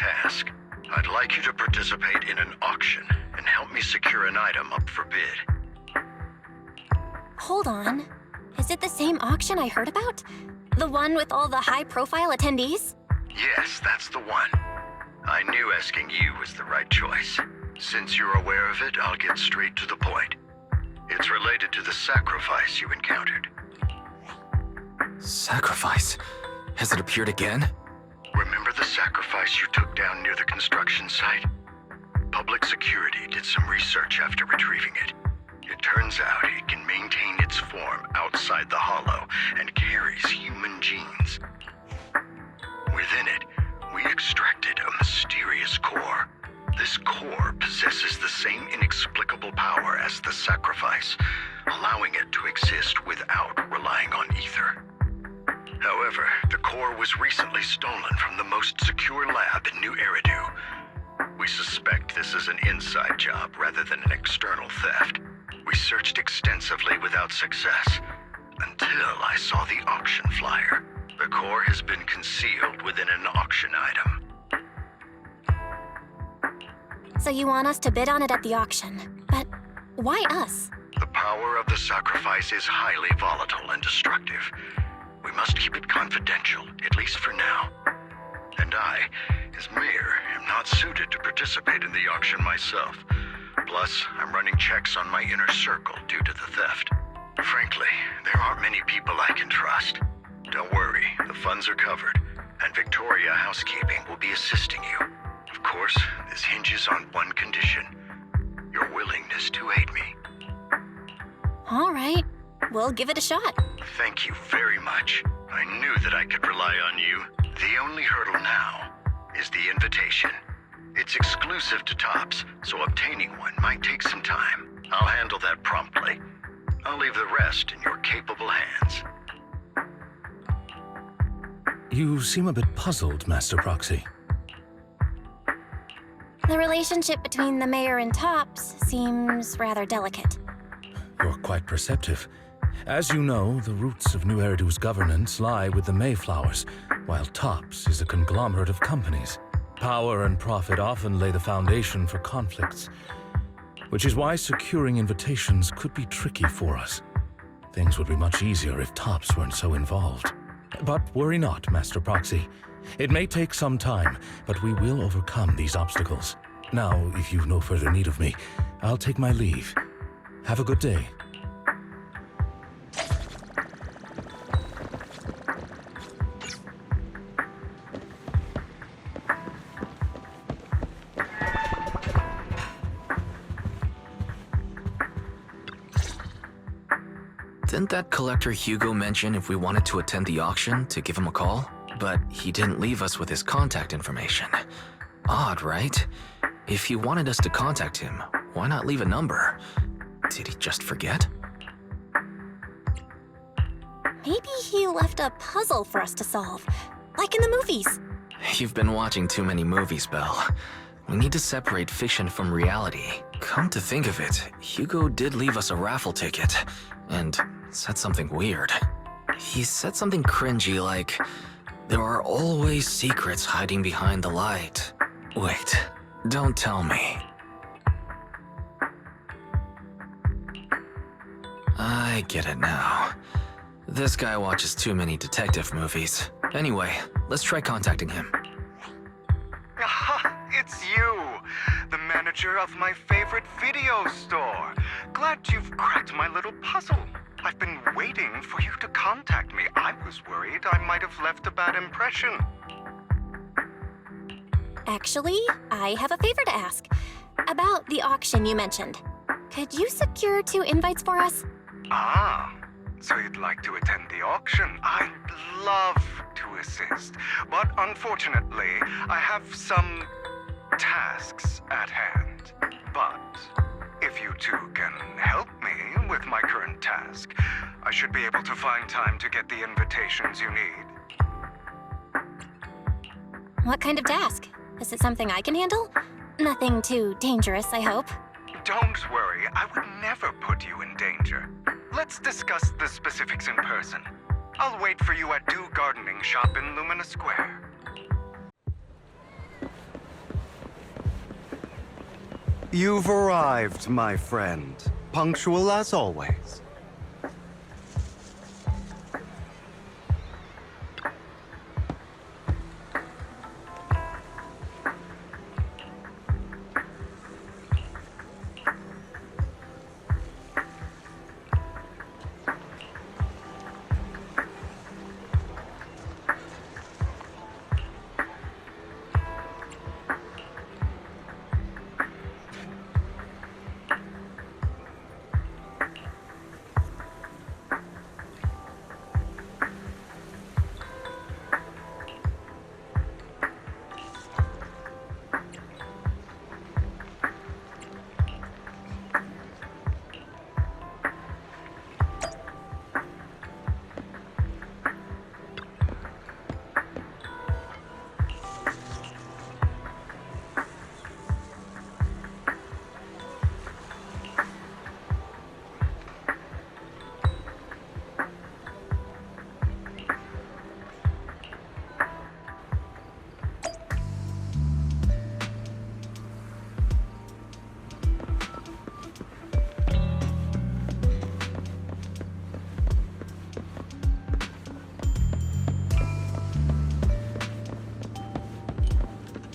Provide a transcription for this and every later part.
task. I'd like you to participate in an auction and help me secure an item up for bid. Hold on. Is it the same auction I heard about? The one with all the high-profile attendees? Yes, that's the one. I knew asking you was the right choice. Since you're aware of it, I'll get straight to the point. It's related to the sacrifice you encountered. Sacrifice? Has it appeared again? Remember the sacrifice you took down near the construction site? Public security did some research after retrieving it. It turns out it can maintain its form outside the hollow and carries human genes. Within it, we extracted a mysterious core. This core possesses the same inexplicable power as the sacrifice, allowing it to exist without relying on ether. However, the core was recently stolen from the most secure lab in New Eridu. We suspect this is an inside job rather than an external theft. We searched extensively without success, until I saw the auction flyer. The core has been concealed within an auction item. So you want us to bid on it at the auction. But why us? The power of the sacrifice is highly volatile and destructive. We must keep it confidential, at least for now. And I, as mayor, am not suited to participate in the auction myself. Plus, I'm running checks on my inner circle due to the theft. Frankly, there aren't many people I can trust. Don't worry, the funds are covered, and Victoria Housekeeping will be assisting you. Of course, this hinges on one condition: your willingness to aid me. All right. We'll give it a shot. Thank you very much. I knew that I could rely on you. The only hurdle now is the invitation. It's exclusive to Tops, so obtaining one might take some time. I'll handle that promptly. I'll leave the rest in your capable hands. You seem a bit puzzled, Master Proxy. The relationship between the mayor and Tops seems rather delicate. You're quite perceptive. As you know, the roots of New Eridu's governance lie with the Mayflowers, while Tops is a conglomerate of companies. Power and profit often lay the foundation for conflicts, which is why securing invitations could be tricky for us. Things would be much easier if Tops weren't so involved. But worry not, Master Proxy. It may take some time, but we will overcome these obstacles. Now, if you've no further need of me, I'll take my leave. Have a good day. Didn't that collector Hugo mention if we wanted to attend the auction to give him a call? But he didn't leave us with his contact information. Odd, right? If he wanted us to contact him, why not leave a number? Did he just forget? Maybe he left a puzzle for us to solve, like in the movies. You've been watching too many movies, Belle. We need to separate fiction from reality. Come to think of it, Hugo did leave us a raffle ticket, and said something weird. He said something cringy like, "There are always secrets hiding behind the light." Wait, don't tell me. I get it now. This guy watches too many detective movies. Anyway, let's try contacting him. Aha, it's you! The manager of my favorite video store. Glad you've cracked my little puzzle. I've been waiting for you to contact me. I was worried I might have left a bad impression. Actually, I have a favor to ask. About the auction you mentioned. Could you secure 2 invites for us? Ah, so you'd like to attend the auction? I'd love to assist, but unfortunately, I have some tasks at hand. But if you two can help me with my current task, I should be able to find time to get the invitations you need. What kind of task? Is it something I can handle? Nothing too dangerous, I hope. Don't worry, I would never put you in danger. Let's discuss the specifics in person. I'll wait for you at Do Gardening Shop in Lumina Square. You've arrived, my friend. Punctual as always.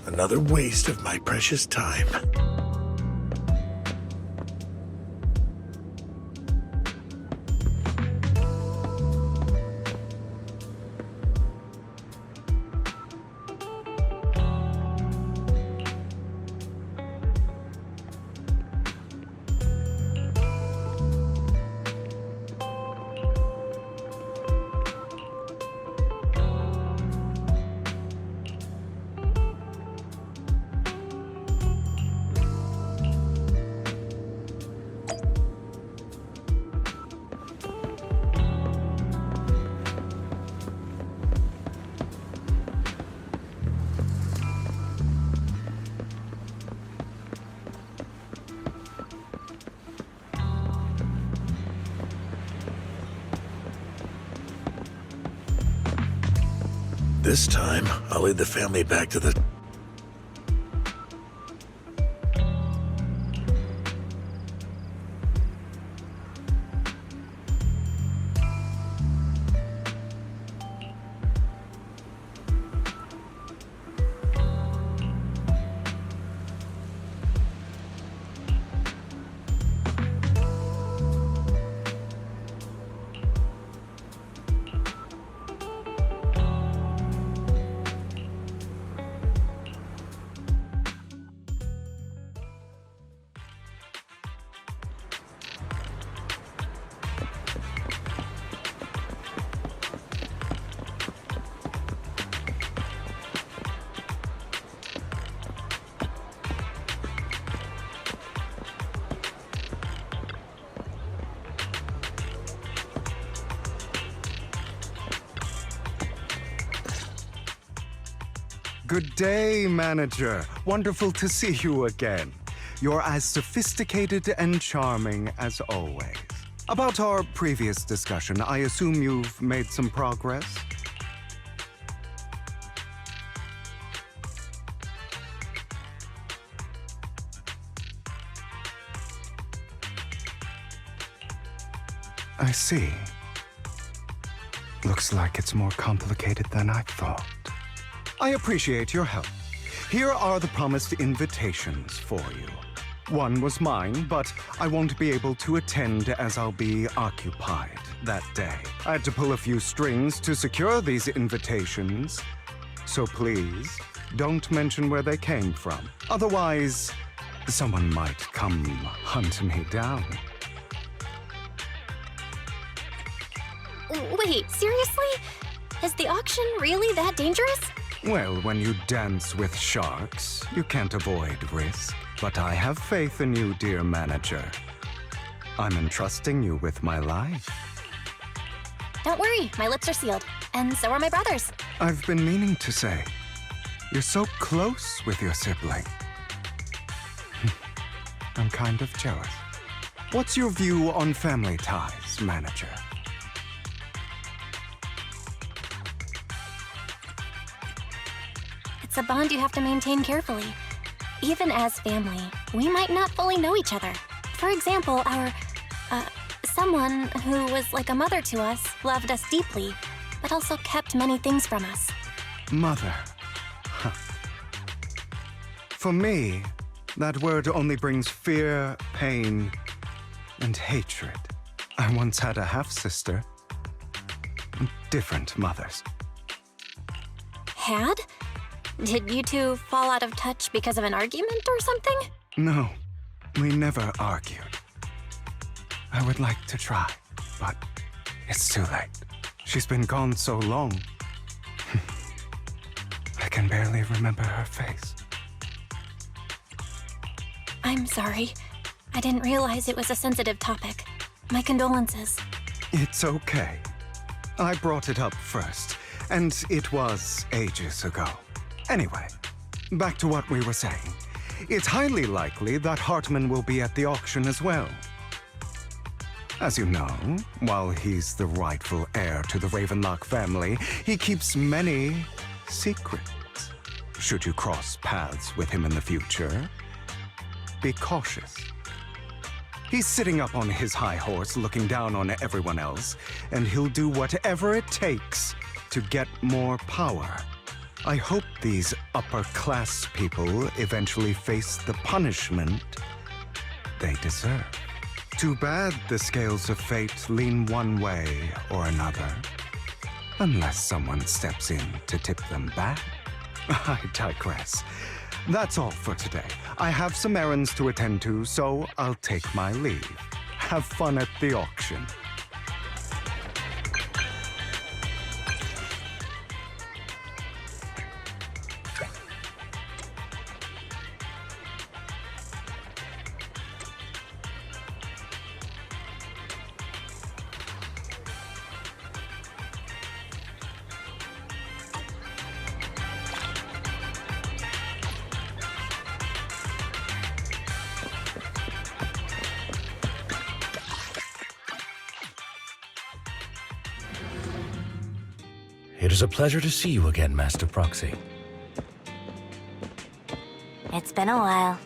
Another waste of my precious time. This time, I'll lead the family back to the... Good day, manager. Wonderful to see you again. You're as sophisticated and charming as always. About our previous discussion, I assume you've made some progress? I see. Looks like it's more complicated than I thought. I appreciate your help. Here are the promised invitations for you. One was mine, but I won't be able to attend as I'll be occupied that day. I had to pull a few strings to secure these invitations, so please don't mention where they came from. Otherwise, someone might come hunt me down. Wait, seriously? Is the auction really that dangerous? Well, when you dance with sharks, you can't avoid risk. But I have faith in you, dear manager. I'm entrusting you with my life. Don't worry, my lips are sealed. And so are my brothers. I've been meaning to say, you're so close with your sibling. I'm kind of jealous. What's your view on family ties, manager? It's a bond you have to maintain carefully. even as family, we might not fully know each other. For example, someone who was like a mother to us loved us deeply, but also kept many things from us. Mother. Huh. For me, that word only brings fear, pain, and hatred. I once had a half-sister. Different mothers. Had? Did you two fall out of touch because of an argument or something? No, we never argued. I would like to try, but it's too late. She's been gone so long. I can barely remember her face. I'm sorry. I didn't realize it was a sensitive topic. My condolences. It's okay. I brought it up first, and it was ages ago. Anyway, back to what we were saying. It's highly likely that Hartman will be at the auction as well. As you know, while he's the rightful heir to the Ravenlock family, he keeps many secrets. Should you cross paths with him in the future, be cautious. He's sitting up on his high horse, looking down on everyone else, and he'll do whatever it takes to get more power. I hope these upper-class people eventually face the punishment they deserve. Too bad the scales of fate lean one way or another. Unless someone steps in to tip them back. I digress. That's all for today. I have some errands to attend to, so I'll take my leave. Have fun at the auction. It is a pleasure to see you again, Master Proxy. It's been a while.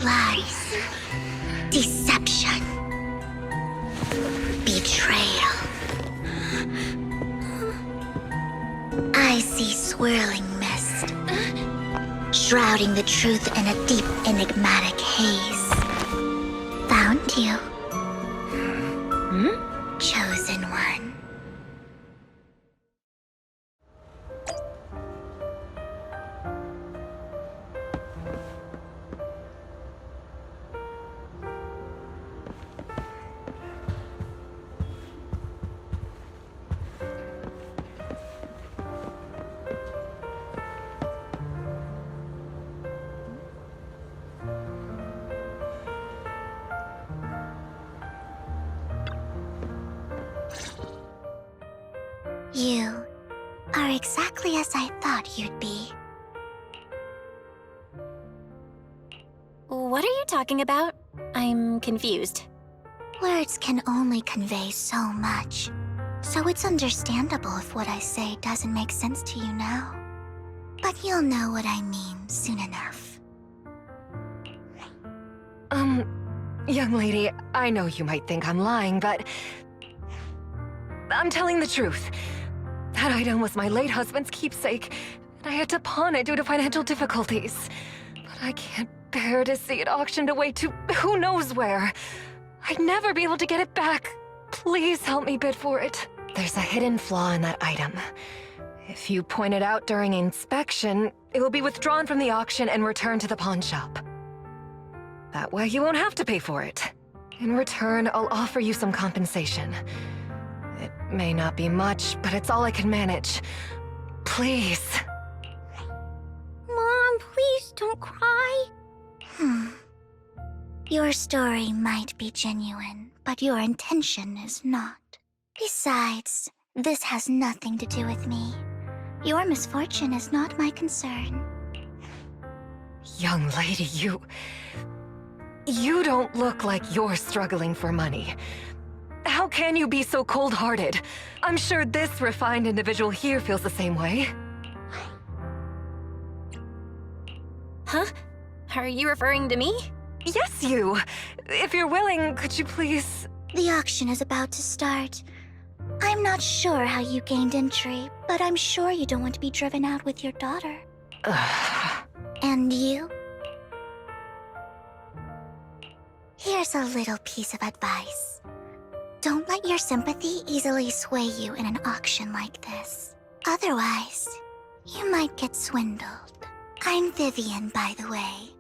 Lies, deception, betrayal. I see swirling mist, shrouding the truth in a deep, enigmatic haze. Found you. Chosen one. You are exactly as I thought you'd be. What are you talking about? I'm confused. Words can only convey so much, so it's understandable if what I say doesn't make sense to you now. But you'll know what I mean soon enough. Young lady, I know you might think I'm lying, but I'm telling the truth. That item was my late husband's keepsake, and I had to pawn it due to financial difficulties. But I can't bear to see it auctioned away to who knows where. I'd never be able to get it back. Please help me bid for it. There's a hidden flaw in that item. If you point it out during inspection, it will be withdrawn from the auction and returned to the pawn shop. That way you won't have to pay for it. In return, I'll offer you some compensation. It may not be much, but it's all I can manage. Please. Mom, please don't cry. Your story might be genuine, but your intention is not. Besides, this has nothing to do with me. Your misfortune is not my concern. Young lady, You don't look like you're struggling for money. How can you be so cold-hearted? I'm sure this refined individual here feels the same way. Huh? Are you referring to me? Yes, you! If you're willing, could you please... The auction is about to start. I'm not sure how you gained entry, but I'm sure you don't want to be driven out with your daughter. And you? Here's a little piece of advice. Don't let your sympathy easily sway you in an auction like this. Otherwise, you might get swindled. I'm Vivian, by the way.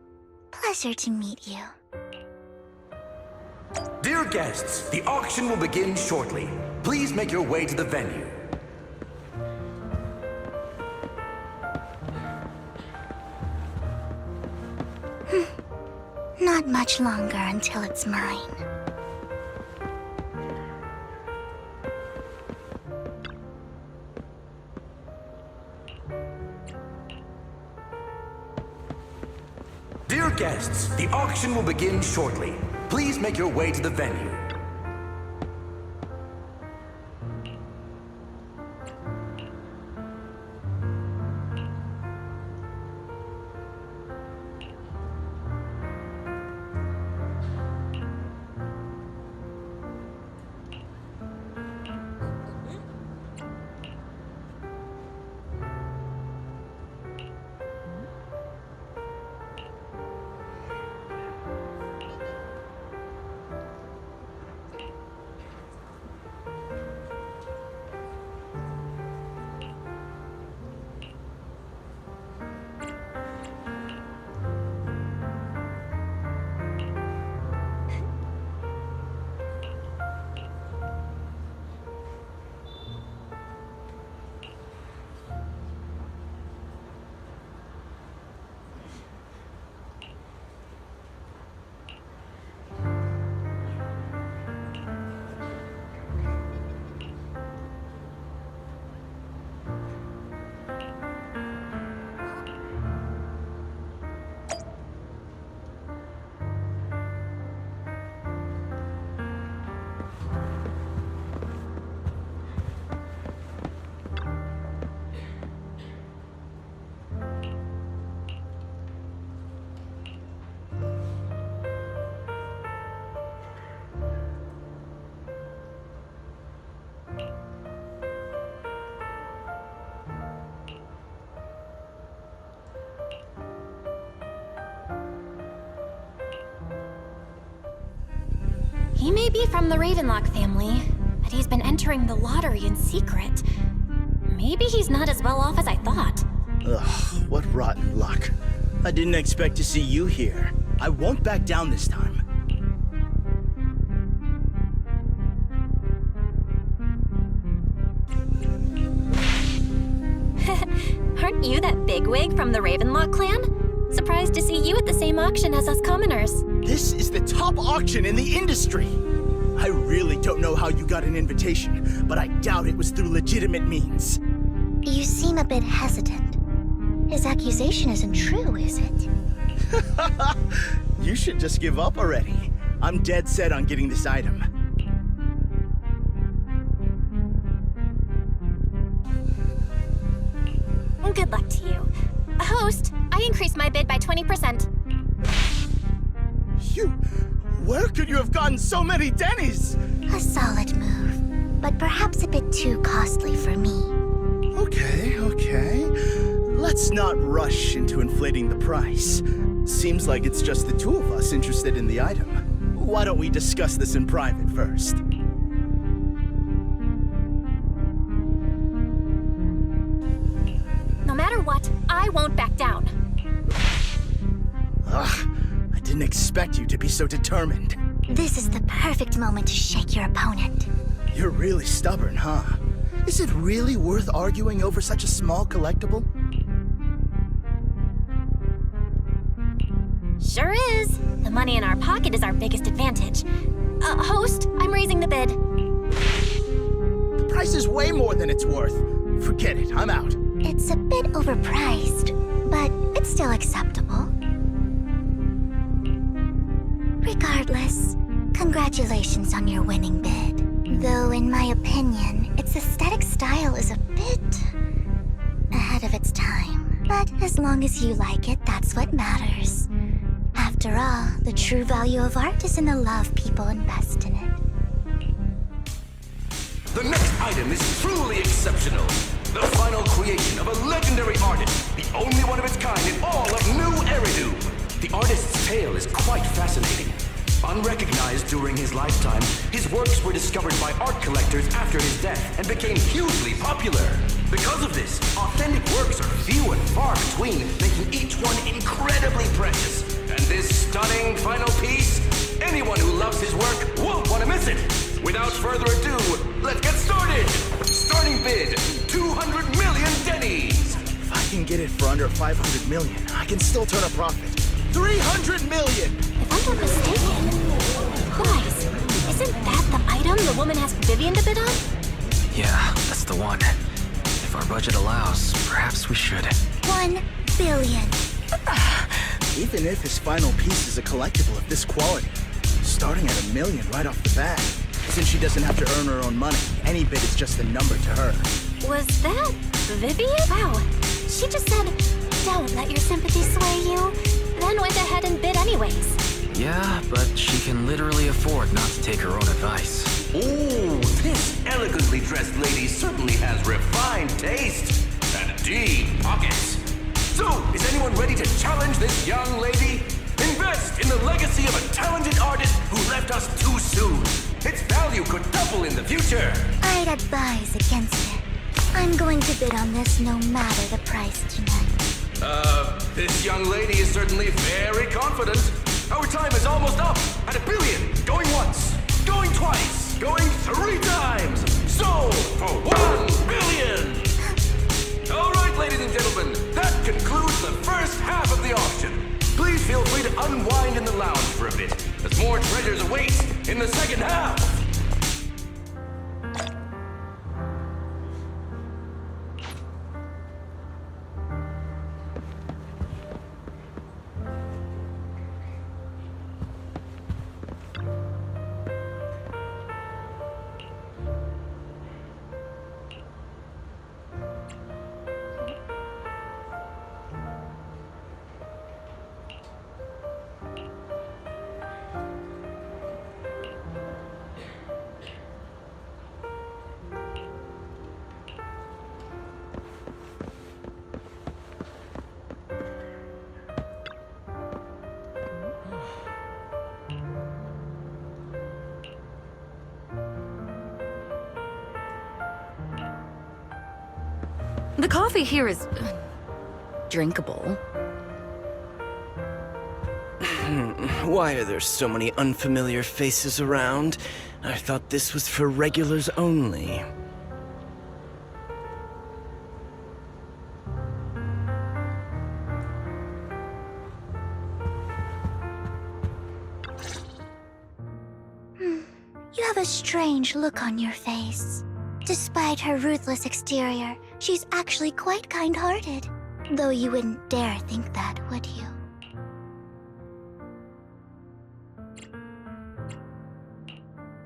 Pleasure to meet you. Dear guests, the auction will begin shortly. Please make your way to the venue. Not much longer until it's mine. Dear guests, the auction will begin shortly. Please make your way to the venue. He may be from the Ravenlock family, but he's been entering the lottery in secret. Maybe he's not as well off as I thought. Ugh, what rotten luck. I didn't expect to see you here. I won't back down this time. Aren't you that bigwig from the Ravenlock clan? Surprised to see you at the same auction as us commoners. This is the top auction in the industry. I really don't know how you got an invitation, but I doubt it was through legitimate means. You seem a bit hesitant. His accusation isn't true, is it? You should just give up already. I'm dead set on getting this item. Good luck to you. Host, I increased my bid by 20%. Where could you have gotten so many Denny's? A solid move, but perhaps a bit too costly for me. Okay. Let's not rush into inflating the price. Seems like it's just the two of us interested in the item. Why don't we discuss this in private first? No matter what, I won't back down. Ugh, I didn't expect you to be so determined. This is the perfect moment to shake your opponent. You're really stubborn, huh? Is it really worth arguing over such a small collectible? Sure is. The money in our pocket is our biggest advantage. Host, I'm raising the bid. The price is way more than it's worth. Forget it, I'm out. It's a bit overpriced, but it's still acceptable. Regardless, congratulations on your winning bid. Though in my opinion, its aesthetic style is a bit ahead of its time. But as long as you like it, that's what matters. After all, the true value of art is in the love people invest in it. The next item is truly exceptional. The final creation of a legendary artist, the only one of its kind in all of New Eridu. The artist's tale is quite fascinating. Unrecognized during his lifetime, his works were discovered by art collectors after his death and became hugely popular. Because of this, authentic works are few and far between, making each one incredibly precious. And this stunning final piece, anyone who loves his work won't want to miss it. Without further ado, let's get started! Starting bid, 200 million Denny's! If I can get it for under 500 million, I can still turn a profit. 300 million! If I'm not mistaken, guys, isn't that the item the woman asked Vivian to bid on? Yeah, that's the one. If our budget allows, perhaps we should. 1 billion. Even if his final piece is a collectible of this quality, starting at $1 million right off the bat, since she doesn't have to earn her own money, any bid is just a number to her. Was that Vivian? Wow, she just said, don't let your sympathy sway you, then went ahead and bid anyways. Yeah, but she can literally afford not to take her own advice. Ooh, this elegantly dressed lady certainly has refined taste and deep pockets. So, is anyone ready to challenge this young lady? Invest in the legacy of a talented artist who left us too soon. Its value could double in the future. I'd advise against it. I'm going to bid on this no matter the price tonight. This young lady is certainly very confident. Our time is almost up at $1 billion. Going once, going twice, going 3 times. Sold for $1 billion. All right, ladies and gentlemen, that concludes the first half of the auction. Please feel free to unwind in the lounge for a bit, as more treasures await in the second half. The coffee here is drinkable. Why are there so many unfamiliar faces around? I thought this was for regulars only. You have a strange look on your face. Despite her ruthless exterior, she's actually quite kind-hearted. Though you wouldn't dare think that, would you?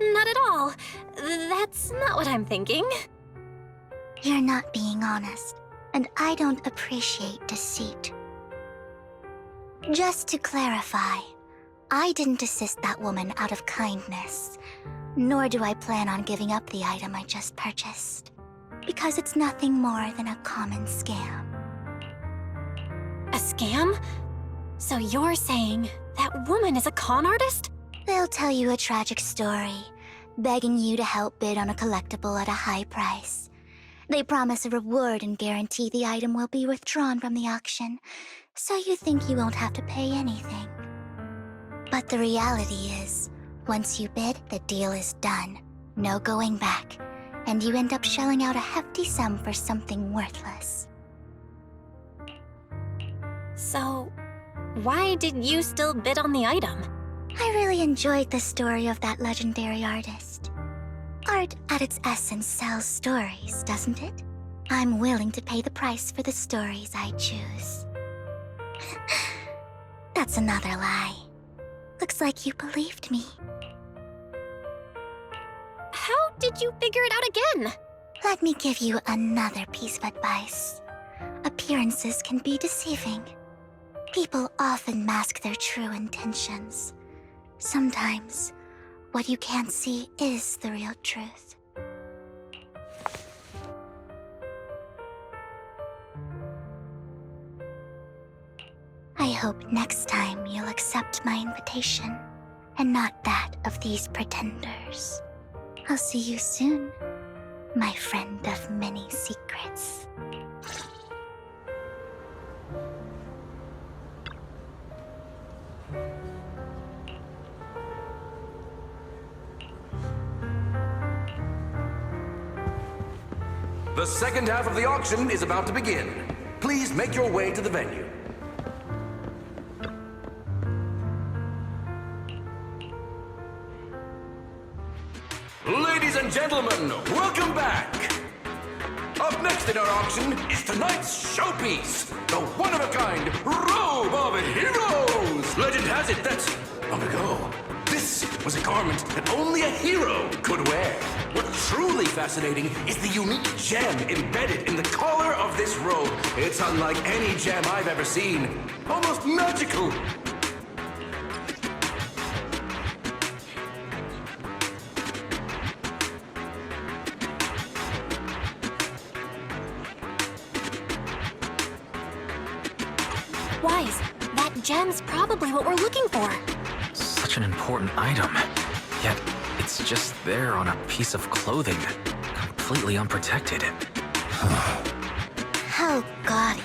Not at all. That's not what I'm thinking. You're not being honest, and I don't appreciate deceit. Just to clarify, I didn't assist that woman out of kindness, nor do I plan on giving up the item I just purchased, because it's nothing more than a common scam. A scam? So you're saying that woman is a con artist? They'll tell you a tragic story, begging you to help bid on a collectible at a high price. They promise a reward and guarantee the item will be withdrawn from the auction, so you think you won't have to pay anything. But the reality is, once you bid, the deal is done. No going back, and you end up shelling out a hefty sum for something worthless. So, why did you still bid on the item? I really enjoyed the story of that legendary artist. Art, at its essence, sells stories, doesn't it? I'm willing to pay the price for the stories I choose. That's another lie. Looks like you believed me. How did you figure it out again? Let me give you another piece of advice. Appearances can be deceiving. People often mask their true intentions. Sometimes, what you can't see is the real truth. I hope next time you'll accept my invitation, and not that of these pretenders. I'll see you soon, my friend of many secrets. The second half of the auction is about to begin. Please make your way to the venue. Ladies and gentlemen, welcome back! Up next in our auction is tonight's showpiece, the one-of-a-kind Robe of Heroes! Legend has it that, long ago, this was a garment that only a hero could wear. What's truly fascinating is the unique gem embedded in the collar of this robe. It's unlike any gem I've ever seen. Almost magical. Wise, that gem's probably what we're looking for. Such an important item. Yet, it's just there on a piece of clothing, completely unprotected. How gaudy.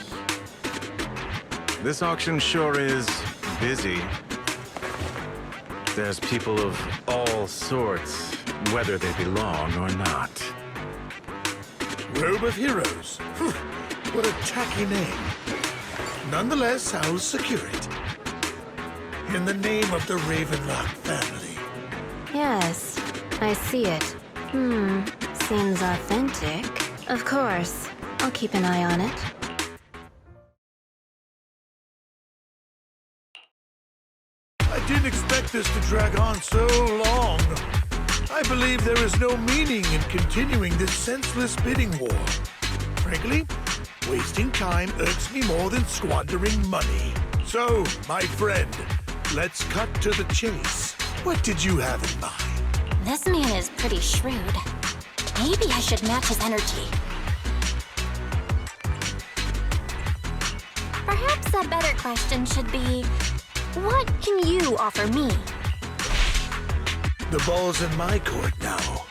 This auction sure is busy. There's people of all sorts, whether they belong or not. Robe of Heroes. What a tacky name. Nonetheless, I'll secure it. In the name of the Ravenlock family. Yes, I see it. Seems authentic. Of course, I'll keep an eye on it. I didn't expect this to drag on so long. I believe there is no meaning in continuing this senseless bidding war. Frankly, wasting time irks me more than squandering money. So, my friend, let's cut to the chase. What did you have in mind? This man is pretty shrewd. Maybe I should match his energy. Perhaps a better question should be, what can you offer me? The ball's in my court now.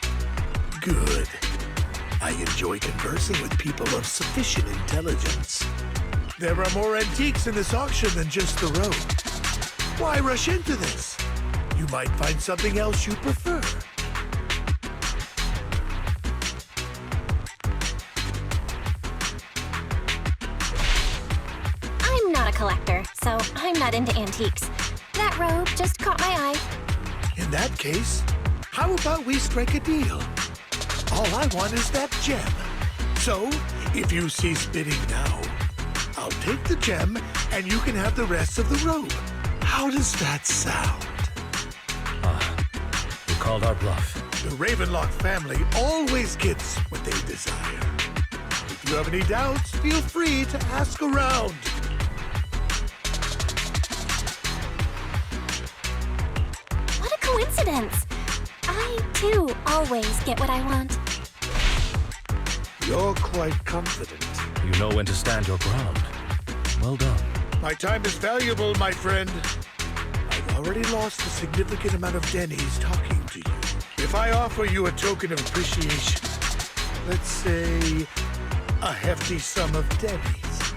Good. I enjoy conversing with people of sufficient intelligence. There are more antiques in this auction than just the robe. Why rush into this? You might find something else you prefer. I'm not a collector, so I'm not into antiques. That robe just caught my eye. In that case, how about we strike a deal? All I want is that gem. So, if you cease bidding now, I'll take the gem and you can have the rest of the robe. How does that sound? called our bluff. The Ravenlock family always gets what they desire. If you have any doubts, feel free to ask around. What a coincidence! I, too, always get what I want. You're quite confident. You know when to stand your ground. Well done. My time is valuable, my friend. I've already lost a significant amount of Denny's talking to you. If I offer you a token of appreciation, let's say a hefty sum of Denny's,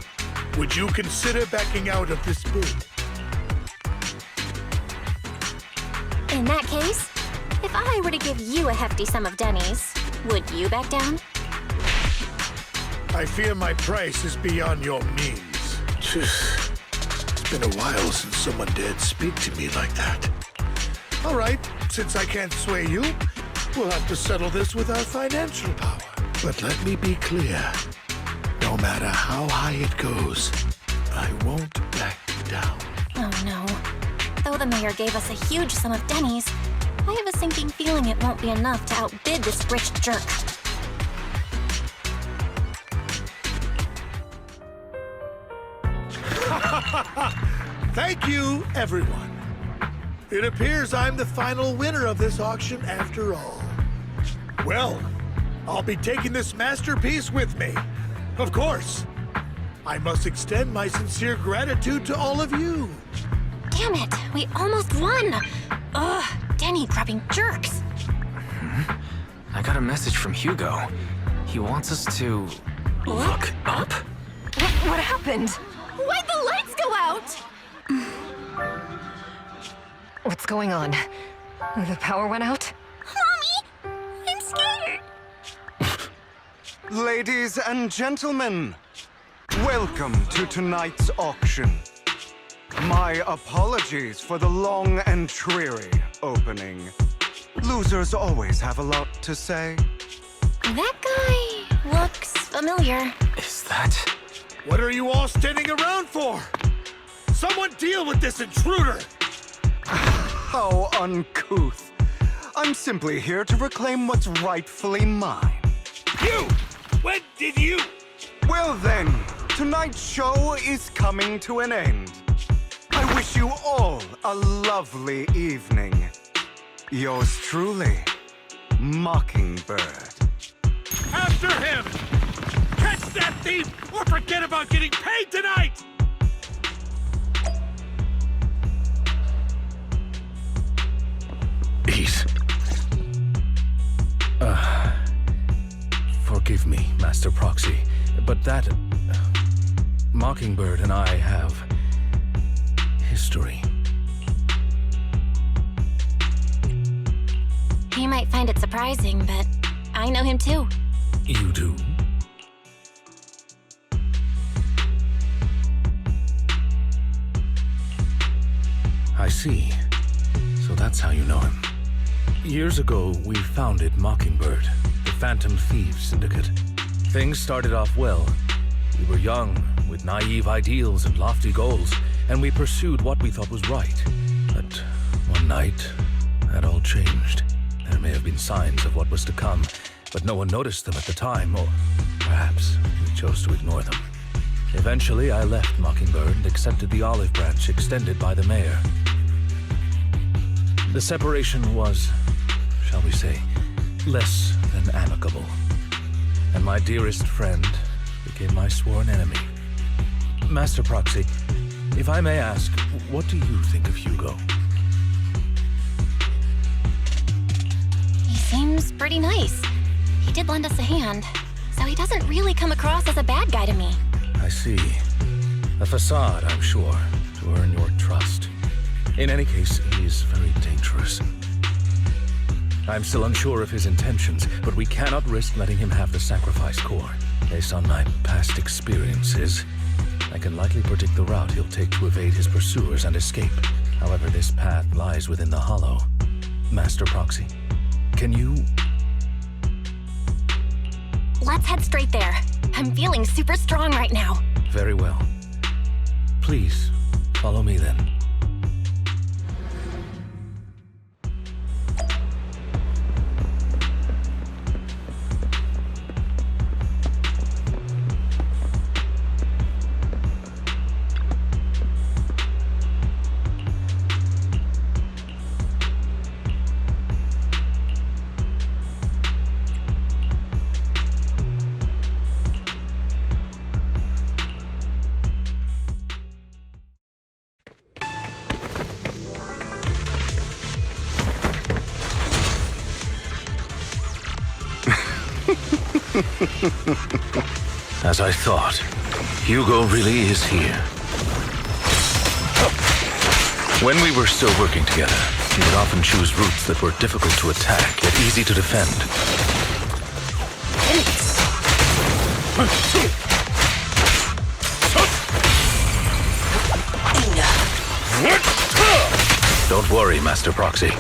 would you consider backing out of this bid? In that case, if I were to give you a hefty sum of Denny's, would you back down? I fear my price is beyond your means. It's been a while since someone dared speak to me like that. All right, since I can't sway you, we'll have to settle this with our financial power. But let me be clear. No matter how high it goes, I won't back down. Oh no. Though the mayor gave us a huge sum of Denny's, I have a sinking feeling it won't be enough to outbid this rich jerk. Thank you, everyone. It appears I'm the final winner of this auction after all. Well, I'll be taking this masterpiece with me. Of course. I must extend my sincere gratitude to all of you. Damn it, we almost won! Ugh, Denny-grubbing jerks. I got a message from Hugo. He wants us to look up? What happened? Why'd the lights go out? What's going on? The power went out? Mommy, I'm scared. Ladies and gentlemen, welcome to tonight's auction. My apologies for the long and dreary opening. Losers always have a lot to say. That guy looks familiar. Is that... What are you all standing around for? Someone deal with this intruder! How uncouth. I'm simply here to reclaim what's rightfully mine. You! When did you... Well then, tonight's show is coming to an end. I wish you all a lovely evening. Yours truly, Mockingbird. After him! Catch that thief or forget about getting paid tonight! Ease. Forgive me, Master Proxy, but that... Mockingbird and I have... history. He might find it surprising, but I know him too. You do? I see. So that's how you know him. Years ago, we founded Mockingbird, the Phantom Thieves Syndicate. Things started off well. We were young, with naive ideals and lofty goals, and we pursued what we thought was right. But one night, that all changed. There may have been signs of what was to come, but no one noticed them at the time, or perhaps we chose to ignore them. Eventually, I left Mockingbird and accepted the olive branch extended by the mayor. The separation was, shall we say, less than amicable. And my dearest friend became my sworn enemy. Master Proxy, if I may ask, what do you think of Hugo? He seems pretty nice. He did lend us a hand, so he doesn't really come across as a bad guy to me. I see. A facade, I'm sure, to earn your trust. In any case, he is very dangerous. I'm still unsure of his intentions, but we cannot risk letting him have the sacrifice core. Based on my past experiences, I can likely predict the route he'll take to evade his pursuers and escape. However, this path lies within the Hollow. Master Proxy, can you... Let's head straight there. I'm feeling super strong right now. Very well. Please, follow me then. As I thought, Hugo really is here. When we were still working together, he would often choose routes that were difficult to attack, yet easy to defend. Don't worry, Master Proxy.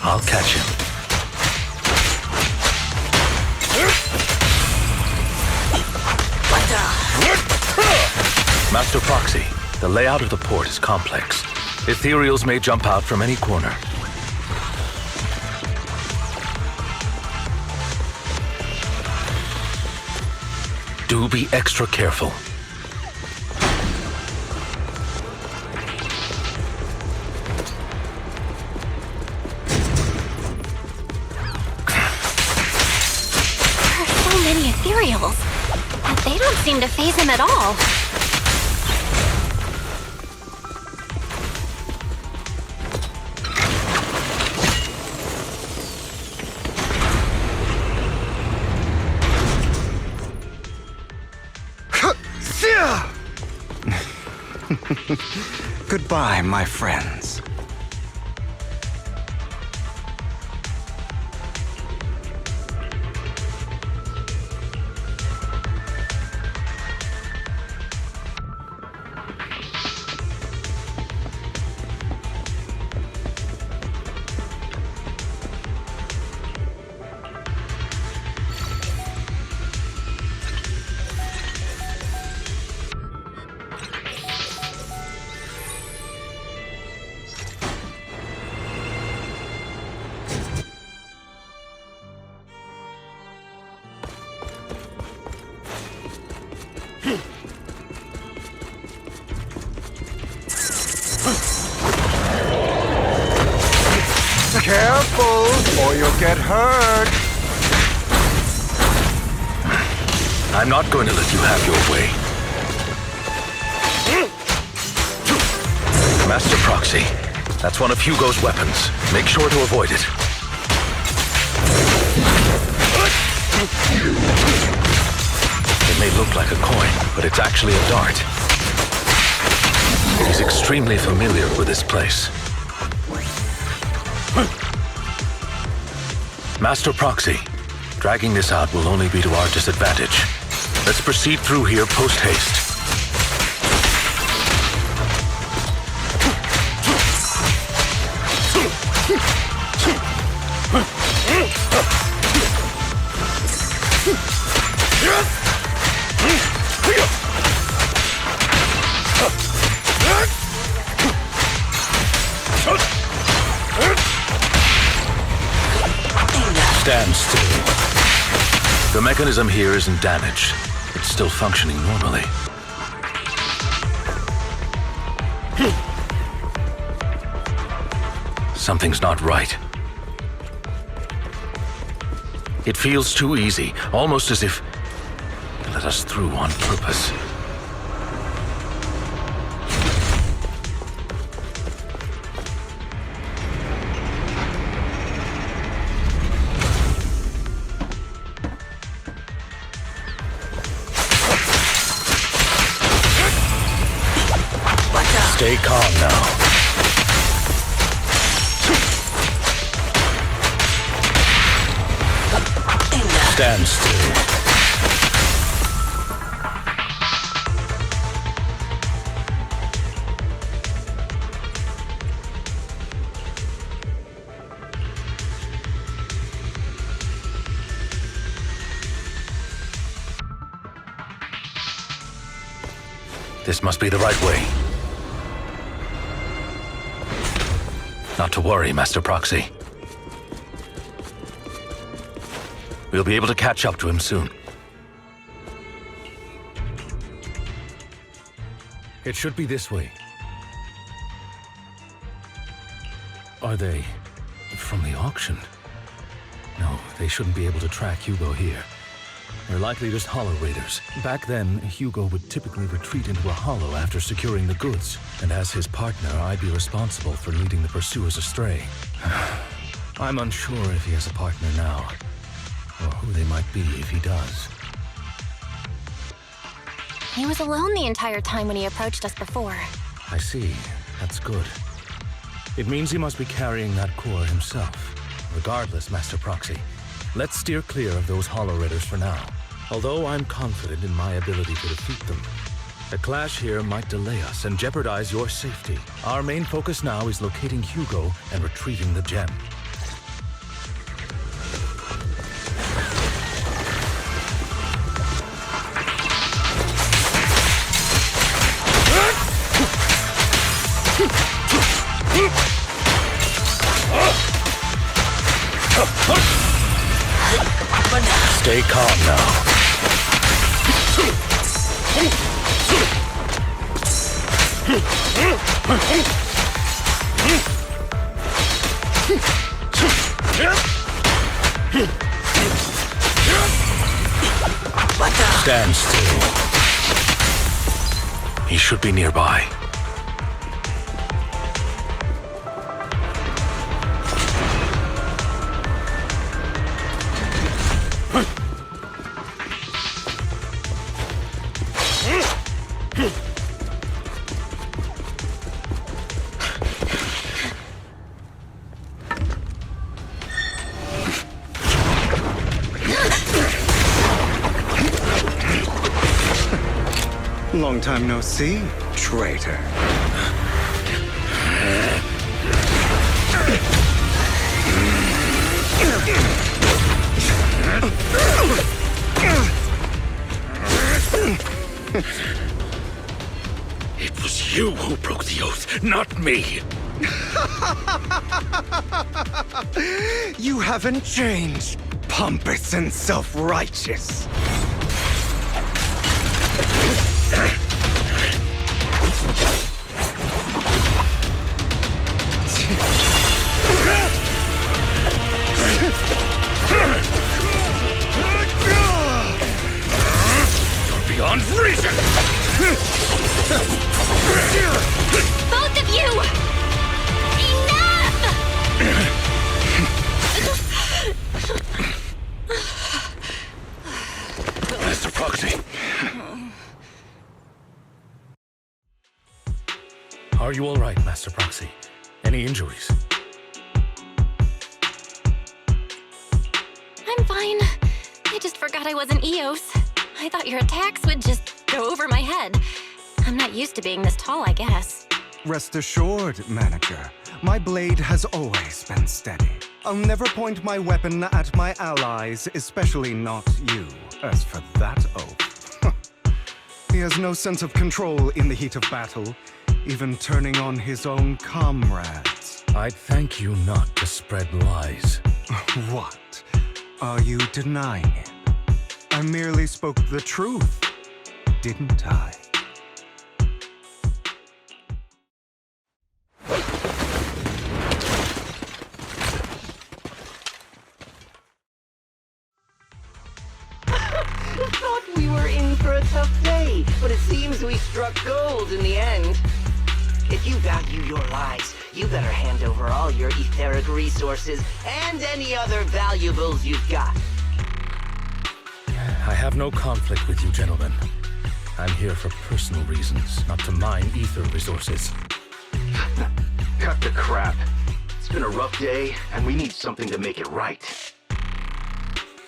I'll catch him. Master Proxy, the layout of the port is complex. Ethereals may jump out from any corner. Do be extra careful. There are so many ethereals, but they don't seem to faze him at all. Goodbye, my friends. Careful, or you'll get hurt. I'm not going to let you have your way. Master Proxy, that's one of Hugo's weapons. Make sure to avoid it. It may look like a coin, but it's actually a dart. He's extremely familiar with this place. Master Proxy, dragging this out will only be to our disadvantage. Let's proceed through here post-haste. Stand still. The mechanism here isn't damaged. It's still functioning normally. Something's not right. It feels too easy, almost as if they let us through on purpose. Stay calm now. Stand still. This must be the right way. Not to worry, Master Proxy. We'll be able to catch up to him soon. It should be this way. Are they from the auction? No, they shouldn't be able to track Hugo here. They're likely just hollow raiders. Back then, Hugo would typically retreat into a hollow after securing the goods. And as his partner, I'd be responsible for leading the pursuers astray. I'm unsure if he has a partner now. or who they might be if he does. He was alone the entire time when he approached us before. I see. That's good. It means he must be carrying that core himself. Regardless, Master Proxy, let's steer clear of those Hollow Ridders for now. Although I'm confident in my ability to defeat them, a clash here might delay us and jeopardize your safety. Our main focus now is locating Hugo and retrieving the gem. Stay calm now. Stand still. He should be nearby. Long time no see, traitor. It was you who broke the oath, not me. You haven't changed, pompous and self-righteous. You're beyond reason! Both of you! Enough! Master Proxy. Are you all right, Master Proxy? Any injuries? I'm fine. I just forgot I wasn't Eos. I thought your attacks would just go over my head. I'm not used to being this tall, I guess. Rest assured, Manager, my blade has always been steady. I'll never point my weapon at my allies, especially not you. As for that oath, he has no sense of control in the heat of battle, even turning on his own comrades. I'd thank you not to spread lies. What? Are you denying it? I merely spoke the truth, didn't I? Thought we were in for a tough day, but it seems we struck gold in the end. If you value your lives, you better hand over all your etheric resources and any other valuables you've got. I have no conflict with you, gentlemen. I'm here for personal reasons, not to mine ether resources. Cut the crap. It's been a rough day, and we need something to make it right.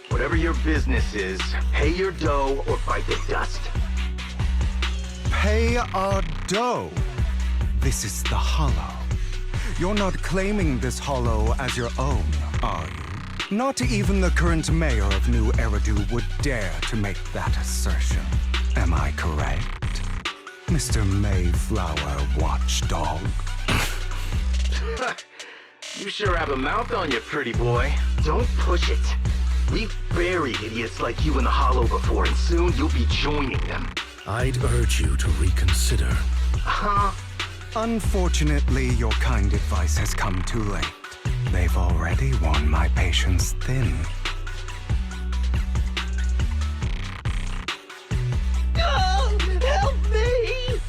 Whatever your business is, pay your dough or bite the dust. Pay our dough? This is the Hollow. You're not claiming this Hollow as your own, are you? Not even the current mayor of New Eridu would dare to make that assertion. Am I correct, Mr. Mayflower Watchdog? You sure have a mouth on you, pretty boy. Don't push it. We've buried idiots like you in the Hollow before, and soon you'll be joining them. I'd urge you to reconsider. Huh? Unfortunately, your kind advice has come too late. They've already worn my patience thin. Oh, help me!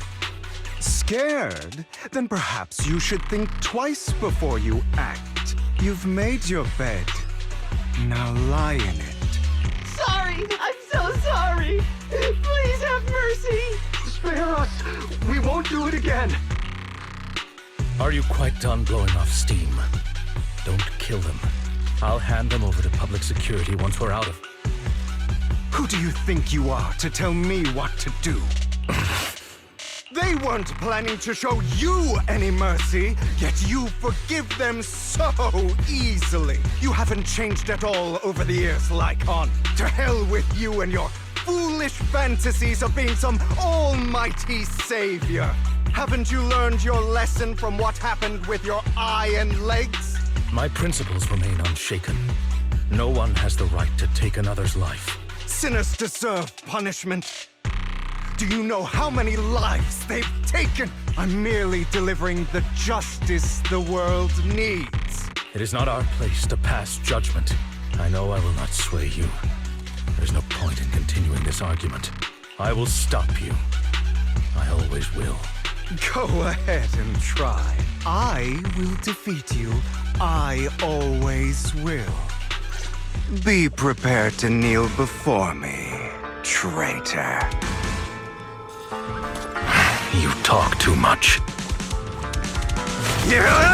Scared? Then perhaps you should think twice before you act. You've made your bed. Now lie in it me! I'm so sorry! Please have mercy! Spare us! We won't do it again! Are you quite done blowing off steam? Don't kill them. I'll hand them over to public security once we're out of... Who do you think you are to tell me what to do? They weren't planning to show you any mercy, yet you forgive them so easily. You haven't changed at all over the years, Lycon. To hell with you and your foolish fantasies of being some almighty savior. Haven't you learned your lesson from what happened with your eye and legs? My principles remain unshaken. No one has the right to take another's life. Sinners deserve punishment. Do you know how many lives they've taken? I'm merely delivering the justice the world needs. It is not our place to pass judgment. I know I will not sway you. There's no point in continuing this argument. I will stop you. I always will. Go ahead and try. I will defeat you. I always will. Be prepared to kneel before me, traitor. You talk too much. Lyra!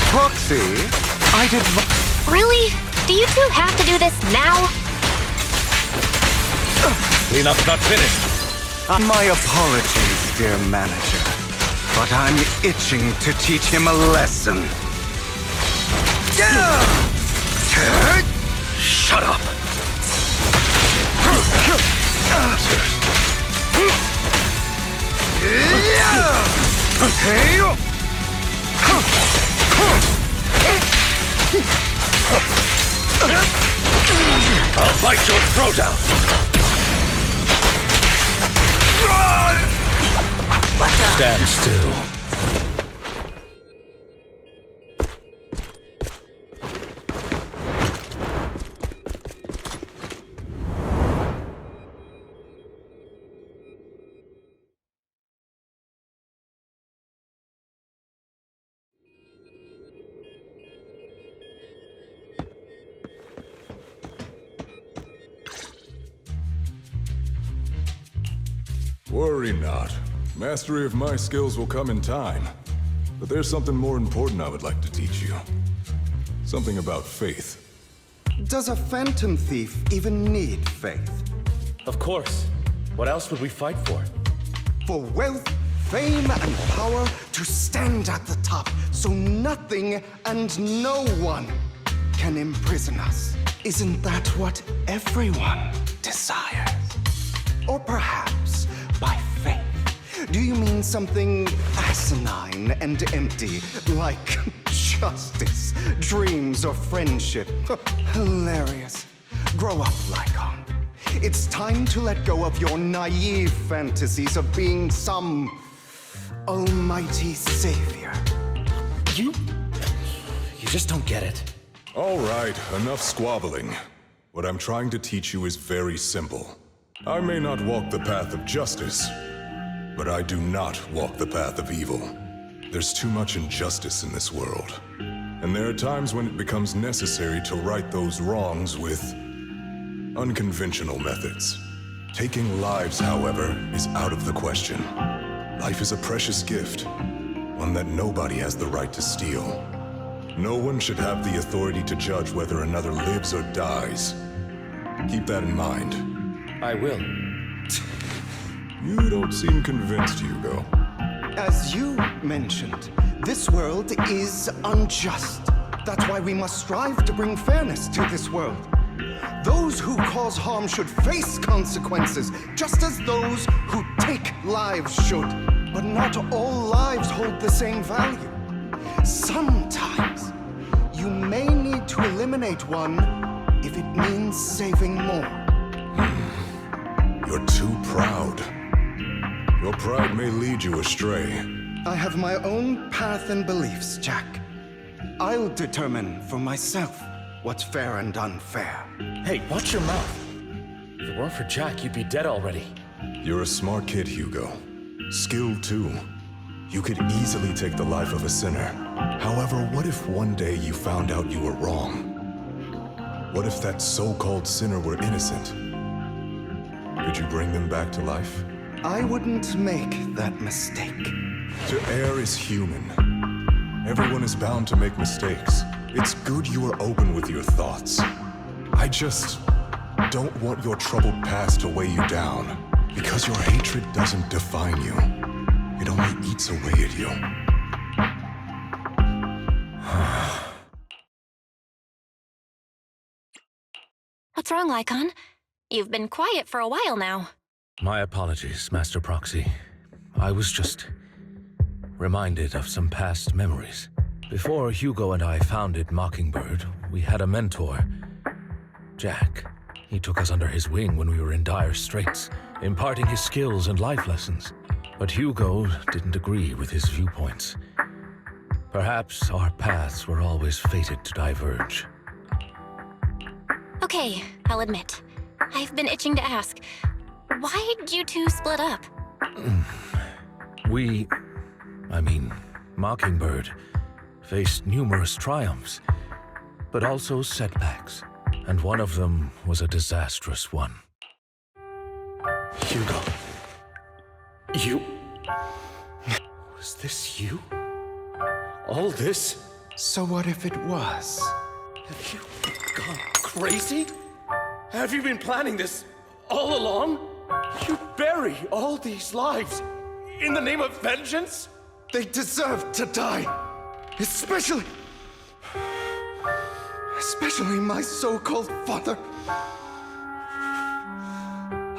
Proxy, I did... Really? Do you two have to do this now? Cleanup's not finished. My apologies, dear manager. But I'm itching to teach him a lesson. Shut up. I'll bite your throat out. Stand still. Worry not. Mastery of my skills will come in time. But there's something more important I would like to teach you. Something about faith. Does a phantom thief even need faith? Of course. What else would we fight for? For wealth, fame, and power to stand at the top so nothing and no one can imprison us. Isn't that what everyone desires? Or perhaps by faith, do you mean something asinine and empty, like justice, dreams, or friendship? Hilarious. Grow up, Lycon. It's time to let go of your naive fantasies of being some almighty savior. You just don't get it. All right, enough squabbling. What I'm trying to teach you is very simple. I may not walk the path of justice, but I do not walk the path of evil. There's too much injustice in this world, and there are times when it becomes necessary to right those wrongs with unconventional methods. Taking lives, however, is out of the question. Life is a precious gift, one that nobody has the right to steal. No one should have the authority to judge whether another lives or dies. Keep that in mind. I will. You don't seem convinced, Hugo. As you mentioned, this world is unjust. That's why we must strive to bring fairness to this world. Those who cause harm should face consequences, just as those who take lives should. But not all lives hold the same value. Sometimes, you may need to eliminate one if it means saving more. You're too proud. Your pride may lead you astray. I have my own path and beliefs, Jack. I'll determine for myself what's fair and unfair. Hey, watch your mouth. If it weren't for Jack, you'd be dead already. You're a smart kid, Hugo. Skilled too. You could easily take the life of a sinner. However, what if one day you found out you were wrong? What if that so-called sinner were innocent? Could you bring them back to life? I wouldn't make that mistake. To err is human. Everyone is bound to make mistakes. It's good you are open with your thoughts. I just don't want your troubled past to weigh you down. Because your hatred doesn't define you. It only eats away at you. What's wrong, Lycon? You've been quiet for a while now. My apologies, Master Proxy. I was just reminded of some past memories. Before Hugo and I founded Mockingbird, we had a mentor, Jack. He took us under his wing when we were in dire straits, imparting his skills and life lessons. But Hugo didn't agree with his viewpoints. Perhaps our paths were always fated to diverge. Okay, I'll admit. I've been itching to ask. Why did you two split up? Mockingbird faced numerous triumphs, but also setbacks, and one of them was a disastrous one. Hugo. You... Was this you? All this? So what if it was? Have you gone crazy? Have you been planning this all along? You bury all these lives in the name of vengeance? They deserve to die. Especially my so-called father.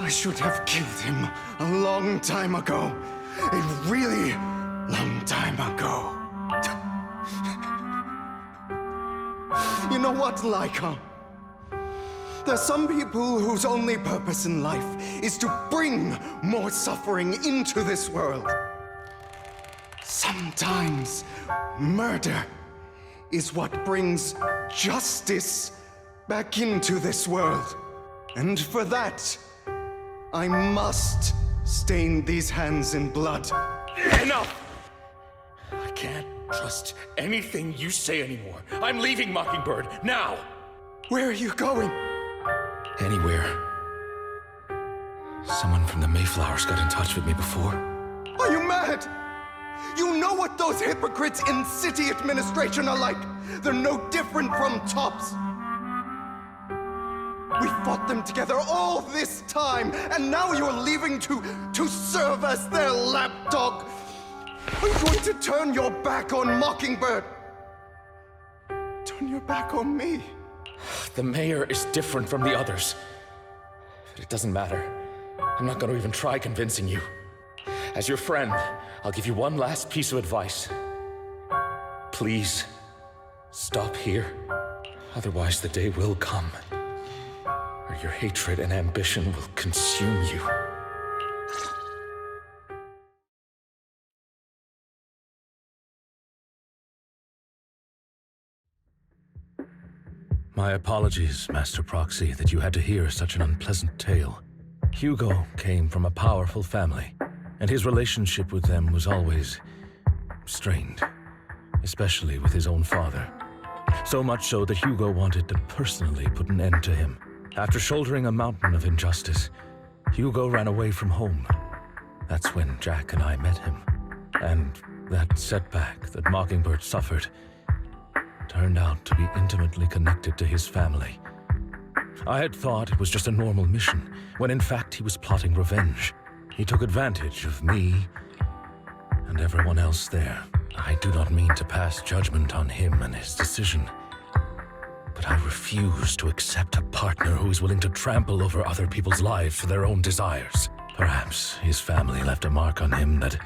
I should have killed him a long time ago. A really long time ago. You know what, Lycon? There's some people whose only purpose in life is to bring more suffering into this world. Sometimes murder is what brings justice back into this world. And for that, I must stain these hands in blood. Enough! I can't trust anything you say anymore. I'm leaving Mockingbird, now! Where are you going? Anywhere. Someone from the Mayflowers got in touch with me before. Are you mad? You know what those hypocrites in city administration are like. They're no different from tops. We fought them together all this time, and now you're leaving to serve as their lapdog. Are you going to turn your back on Mockingbird? Turn your back on me? The mayor is different from the others. But it doesn't matter. I'm not going to even try convincing you. As your friend, I'll give you one last piece of advice. Please, stop here. Otherwise, the day will come where your hatred and ambition will consume you. My apologies, Master Proxy, that you had to hear such an unpleasant tale. Hugo came from a powerful family, and his relationship with them was always strained, especially with his own father. So much so that Hugo wanted to personally put an end to him. After shouldering a mountain of injustice, Hugo ran away from home. That's when Jack and I met him. And that setback that Mockingbird suffered turned out to be intimately connected to his family. I had thought it was just a normal mission, when in fact he was plotting revenge. He took advantage of me and everyone else there. I do not mean to pass judgment on him and his decision, but I refuse to accept a partner who is willing to trample over other people's lives for their own desires. Perhaps his family left a mark on him that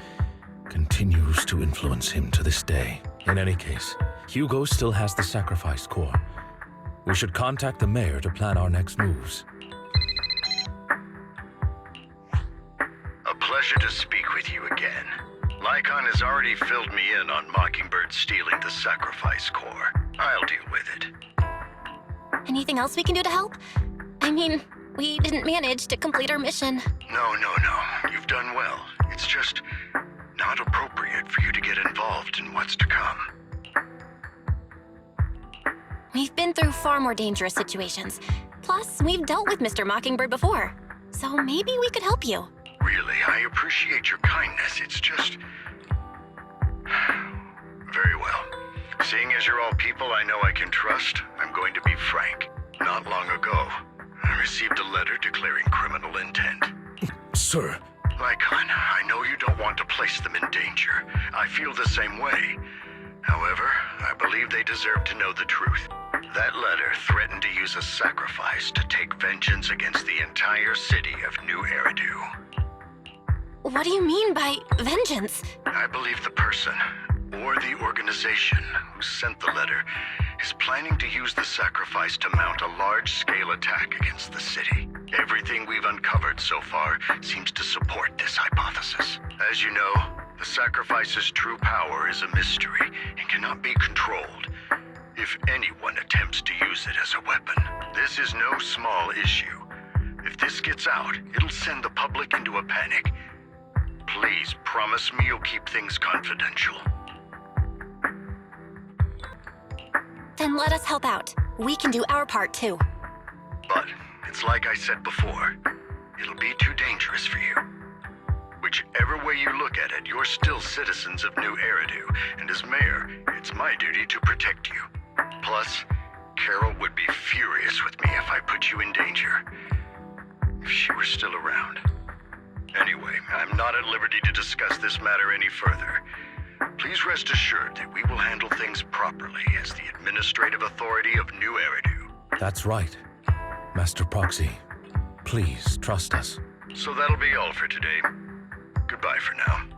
continues to influence him to this day. In any case, Hugo still has the sacrifice core. We should contact the mayor to plan our next moves. A pleasure to speak with you again. Lycon has already filled me in on Mockingbird stealing the sacrifice core. I'll deal with it. Anything else we can do to help? I mean, we didn't manage to complete our mission. No. You've done well. It's just not appropriate for you to get involved in what's to come. We've been through far more dangerous situations. Plus, we've dealt with Mr. Mockingbird before. So maybe we could help you. Really, I appreciate your kindness. It's just... Very well. Seeing as you're all people I know I can trust, I'm going to be frank. Not long ago, I received a letter declaring criminal intent. Sir. Lycon, I know you don't want to place them in danger. I feel the same way. However, I believe they deserve to know the truth. That letter threatened to use a sacrifice to take vengeance against the entire city of New Eridu. What do you mean by vengeance? I believe the person, or the organization, who sent the letter is planning to use the sacrifice to mount a large-scale attack against the city. Everything we've uncovered so far seems to support this hypothesis. As you know, the sacrifice's true power is a mystery and cannot be controlled. If anyone attempts to use it as a weapon, this is no small issue. If this gets out, it'll send the public into a panic. Please promise me you'll keep things confidential. Then let us help out. We can do our part too. But it's like I said before, it'll be too dangerous for you. Whichever way you look at it, you're still citizens of New Eridu, and as mayor, it's my duty to protect you. Plus, Carol would be furious with me if I put you in danger. If she were still around. Anyway, I'm not at liberty to discuss this matter any further. Please rest assured that we will handle things properly as the administrative authority of New Eridu. That's right. Master Proxy, please trust us. So that'll be all for today. Goodbye for now.